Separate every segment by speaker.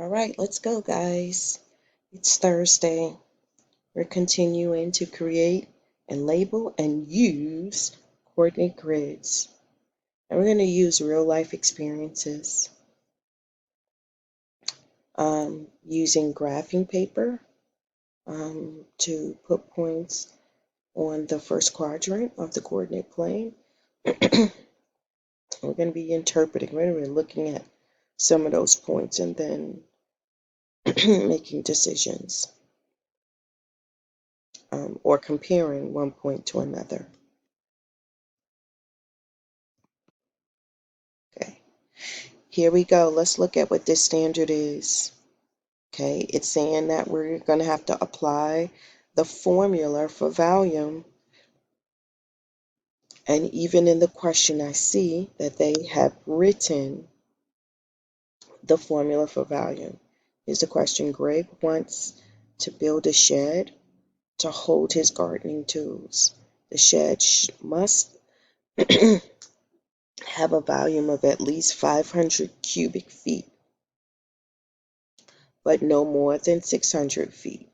Speaker 1: All right, let's go, guys. It's Thursday. We're continuing to create and label and use coordinate grids. And we're going to use real life experiences using graphing paper to put points on the first quadrant of the coordinate plane. We're going to be interpreting, we're going to be looking at some of those points and then making decisions or comparing one point to another. Okay, here we go. Let's look at what this standard is. Okay, it's saying that we're going to have to apply the formula for volume. And even in the question, I see that they have written the formula for volume. Here's the question. Greg wants to build a shed to hold his gardening tools. The shed must have a volume of at least 500 cubic feet, but no more than 600 feet.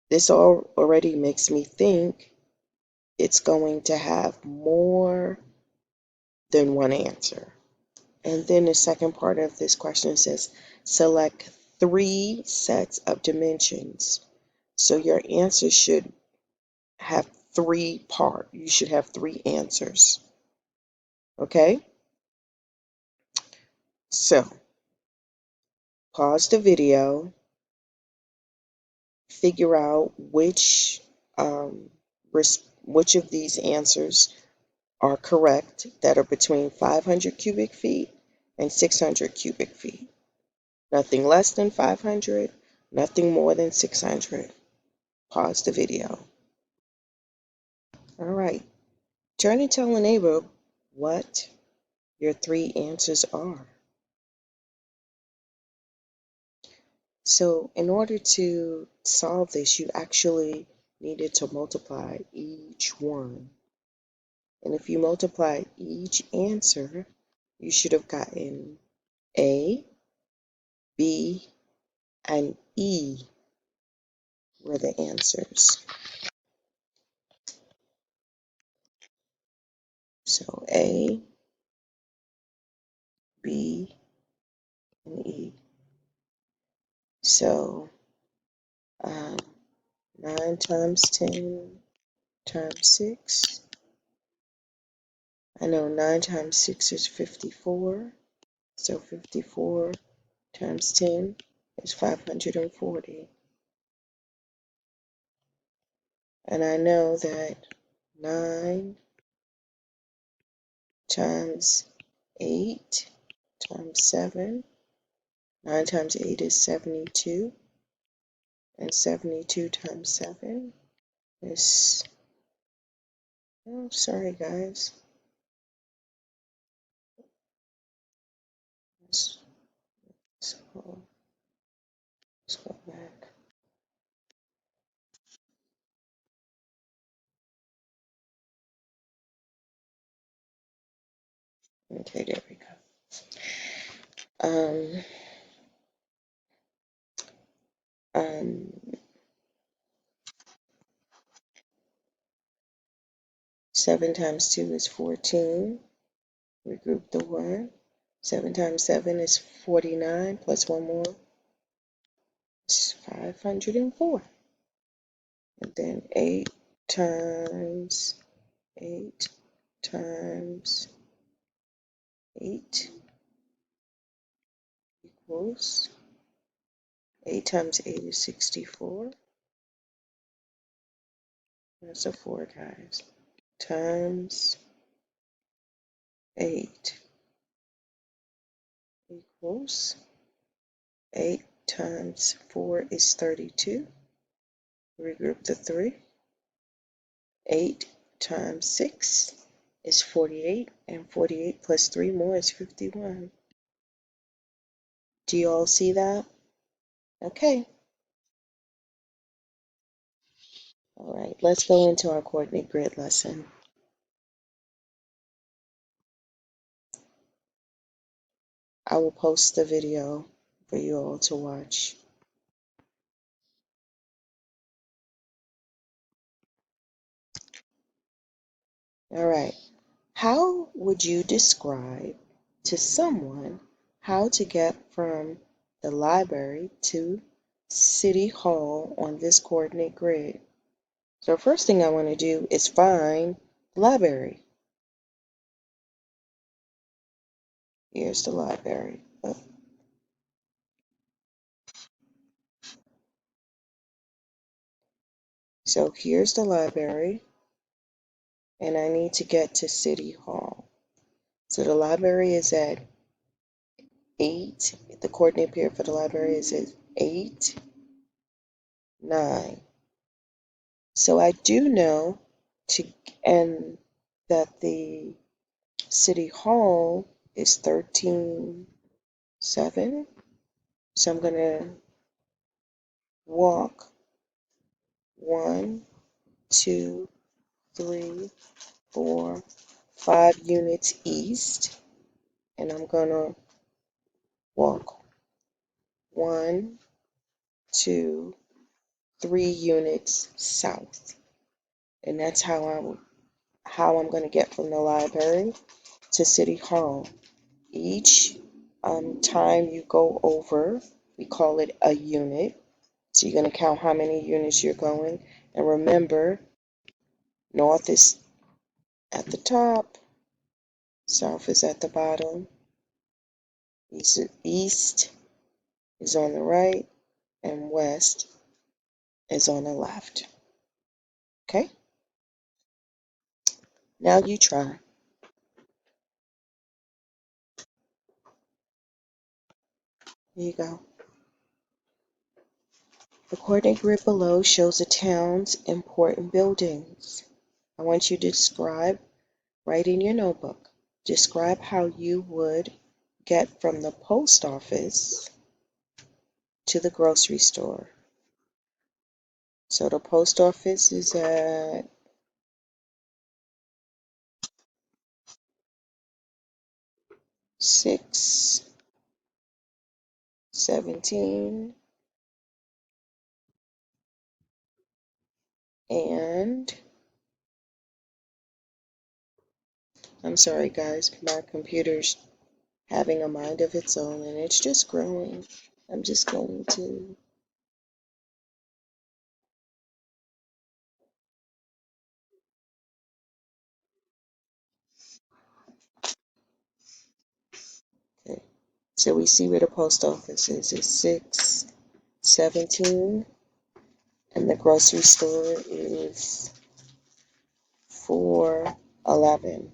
Speaker 1: This already makes me think it's going to have more than one answer. And then the second part of this question says, select 3 sets of dimensions. So your answer should have 3 parts. You should have 3 answers. Okay? So, pause the video, figure out which of these answers are correct that are between 500 cubic feet and 600 cubic feet. Nothing less than 500, nothing more than 600. Pause the video. All right. Turn and tell a neighbor what your 3 answers are. So in order to solve this, you actually needed to multiply each one. And if you multiply each answer, you should have gotten A, B, and E were the answers. So A, B, and E. So 9 times 10 times 6. I know 9 times 6 is 54. So 54 times 10 is 540. And I know that 9 times 8 times 7. 9 times 8 is 72. And 72 times 7 is, oh, sorry guys. Let's go back. Okay, there we go. 7 times 2 is 14. Regroup the 1. 7 times 7 is 49, plus 1 more is 504. And then 8 times 8 times 8 equals, 8 times 8 is 64. That's a 4, guys. Times 8 equals, 8 times 4 is 32. Regroup the 3. 8 times 6 is 48, and 48 plus 3 more is 51. Do you all see that? Okay. All right, let's go into our coordinate grid lesson. I will post the video for you all to watch. All right. How would you describe to someone how to get from the library to City Hall on this coordinate grid? So first thing I want to do is find the library. Here's the library. Oh, so here's the library, and I need to get to City Hall. So the library is at 8. The coordinate pair for the library is at 8, 9. So I do know to and that the City Hall is 13-7. So I'm going to walk 1, 2, 3, 4, 5 units east, and I'm going to walk 1, 2, 3 units south. And that's how I'm going to get from the library to City Hall. Each time you go over, we call it a unit. So you're going to count how many units you're going. And remember, north is at the top, south is at the bottom, east is on the right, and west is on the left. Okay? Now you try. Here you go. The coordinate grid below shows the town's important buildings. I want you to write in your notebook, describe how you would get from the post office to the grocery store. So the post office is at 617, and I'm sorry guys, my computer's having a mind of its own and it's just growing. I'm just going to okay. So we see where the post office is. It's 617, and the grocery store is 411.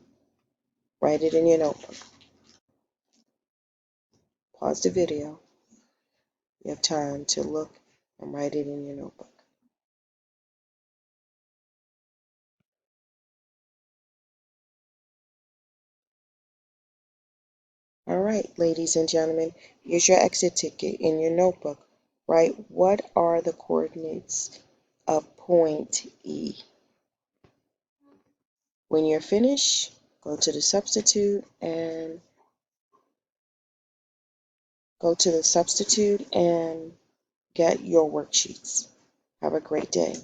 Speaker 1: Write it in your notebook. Pause the video. You have time to look and write it in your notebook. All right, ladies and gentlemen, here's your exit ticket in your notebook. Write what are the coordinates of point E. When you're finished, go to the substitute and get your worksheets. Have a great day.